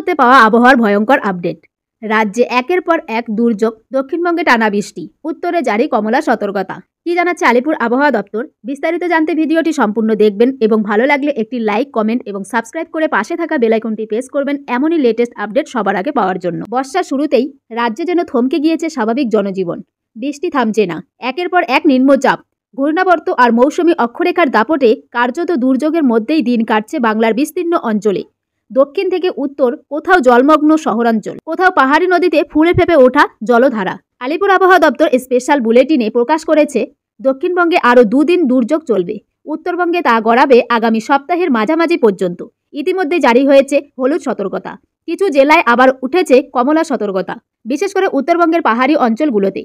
মুহূর্তে পাওয়া আবহাওয়ার ভয়ঙ্কর আপডেট। রাজ্যে একের পর এক দুর্যোগ, দক্ষিণবঙ্গে টানা বৃষ্টি, উত্তরে জারি কমলা সতর্কতা। কি জানাচ্ছে আলিপুর আবহাওয়া দপ্তর? বিস্তারিত জানতে ভিডিওটি সম্পূর্ণ দেখবেন এবং ভালো লাগলে একটি লাইক, কমেন্ট এবং সাবস্ক্রাইব করে পাশে থাকা বেল আইকনটি প্রেস করবেন এমনই লেটেস্ট আপডেট সবার আগে পাওয়ার জন্য। বর্ষার শুরুতেই রাজ্যে যেন থমকে গিয়েছে স্বাভাবিক জনজীবন। বৃষ্টি থামছে না, একের পর এক নিম্নচাপ, ঘূর্ণাবর্ত আর মৌসুমী অক্ষরেখার দাপটে কার্যত দুর্যোগের মধ্যেই দিন কাটছে বাংলার বিস্তীর্ণ অঞ্চলে। দক্ষিণ থেকে উত্তর, কোথাও জলমগ্ন শহরাঞ্চল, কোথাও পাহাড়ি নদীতে ফুলে ফেপে ওঠা জলধারা। আলিপুর আবহাওয়া দপ্তর স্পেশাল বুলেটিনে প্রকাশ করেছে, দক্ষিণবঙ্গে আরও দুদিন দুর্যোগ চলবে। উত্তরবঙ্গে তা গড়াবে আগামী সপ্তাহের মাঝামাঝি পর্যন্ত। ইতিমধ্যে জারি হয়েছে হলুদ সতর্কতা, কিছু জেলায় আবার উঠেছে কমলা সতর্কতা, বিশেষ করে উত্তরবঙ্গের পাহাড়ি অঞ্চলগুলোতে।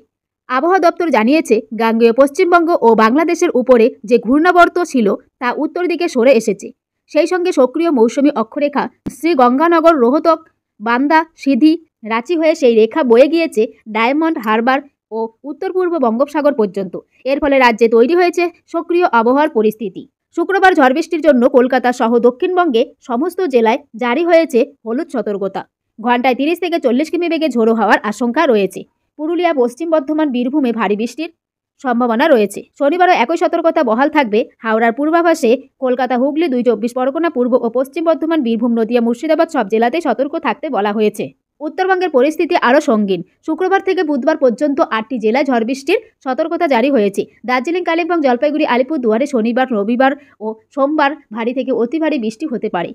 আবহাওয়া দপ্তর জানিয়েছে, গাঙ্গেয় পশ্চিমবঙ্গ ও বাংলাদেশের উপরে যে ঘূর্ণাবর্ত ছিল তা উত্তর দিকে সরে এসেছে। সেই সঙ্গে সক্রিয় মৌসুমী অক্ষরেখা শ্রীগঙ্গানগর, রোহতক, বান্দা, সিধি, রাঁচি হয়ে সেই রেখা বয়ে গিয়েছে ডায়মন্ড হারবার ও উত্তর পূর্ব বঙ্গোপসাগর পর্যন্ত। এর ফলে রাজ্যে তৈরি হয়েছে সক্রিয় আবহাওয়ার পরিস্থিতি। শুক্রবার ঝড় বৃষ্টির জন্য কলকাতা সহ দক্ষিণবঙ্গে সমস্ত জেলায় জারি হয়েছে হলুদ সতর্কতা। ঘন্টায় 30 থেকে 40 কিমি বেগে ঝোড়ো হওয়ার আশঙ্কা রয়েছে। পুরুলিয়া, পশ্চিম বর্ধমান, বীরভূমে ভারী বৃষ্টির সম্ভাবনা রয়েছে। শনিবারও একই সতর্কতা বহাল থাকবে। হাওড়ার পূর্বাভাসে কলকাতা, হুগলি, 2 চব্বিশ পরগনা, পূর্ব ও পশ্চিম বর্ধমান, বীরভূম, নদিয়া, মুর্শিদাবাদ সব জেলাতেই সতর্ক থাকতে বলা হয়েছে। উত্তরবঙ্গের পরিস্থিতি আরও সঙ্গীন। শুক্রবার থেকে বুধবার পর্যন্ত 8টি জেলায় ঝড় বৃষ্টির সতর্কতা জারি হয়েছে। দার্জিলিং, কালিম্পং, জলপাইগুড়ি, আলিপুরদুয়ারে শনিবার, রবিবার ও সোমবার ভারী থেকে অতি ভারী বৃষ্টি হতে পারে।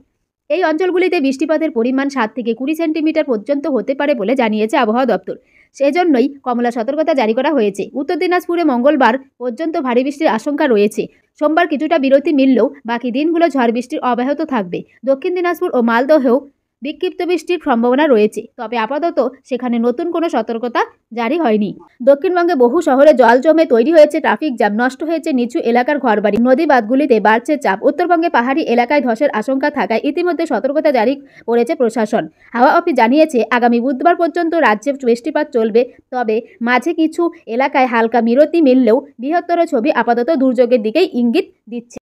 এই অঞ্চলগুলিতে বৃষ্টিপাতের পরিমাণ 7 থেকে 20 সেন্টিমিটার পর্যন্ত হতে পারে বলে জানিয়েছে আবহাওয়া দপ্তর। সেজন্যই কমলা সতর্কতা জারি করা হয়েছে। উত্তর দিনাজপুরে মঙ্গলবার পর্যন্ত ভারী বৃষ্টির আশঙ্কা রয়েছে। সোমবার কিছুটা বিরতি মিললেও বাকি দিনগুলো ঝড় বৃষ্টি অব্যাহত থাকবে। দক্ষিণ দিনাজপুর ও মালদহেও বিক্ষিপ্ত বৃষ্টির সম্ভাবনা রয়েছে, তবে আপাতত সেখানে নতুন কোনো সতর্কতা জারি হয়নি। দক্ষিণবঙ্গে বহু শহরে জল জমে তৈরি হয়েছে ট্রাফিক জ্যাম, নষ্ট হয়েছে নিচু এলাকার ঘরবাড়ি, নদী বাঁধগুলিতে বাড়ছে চাপ। উত্তরবঙ্গে পাহাড়ি এলাকায় ধসের আশঙ্কা থাকায় ইতিমধ্যে সতর্কতা জারি করেছে প্রশাসন। হাওয়া অফিস জানিয়েছে, আগামী বুধবার পর্যন্ত রাজ্যে বৃষ্টিপাত চলবে, তবে মাঝে কিছু এলাকায় হালকা বিরতি মিললেও বৃহত্তর ছবি আপাতত দুর্যোগের দিকেই ইঙ্গিত দিচ্ছে।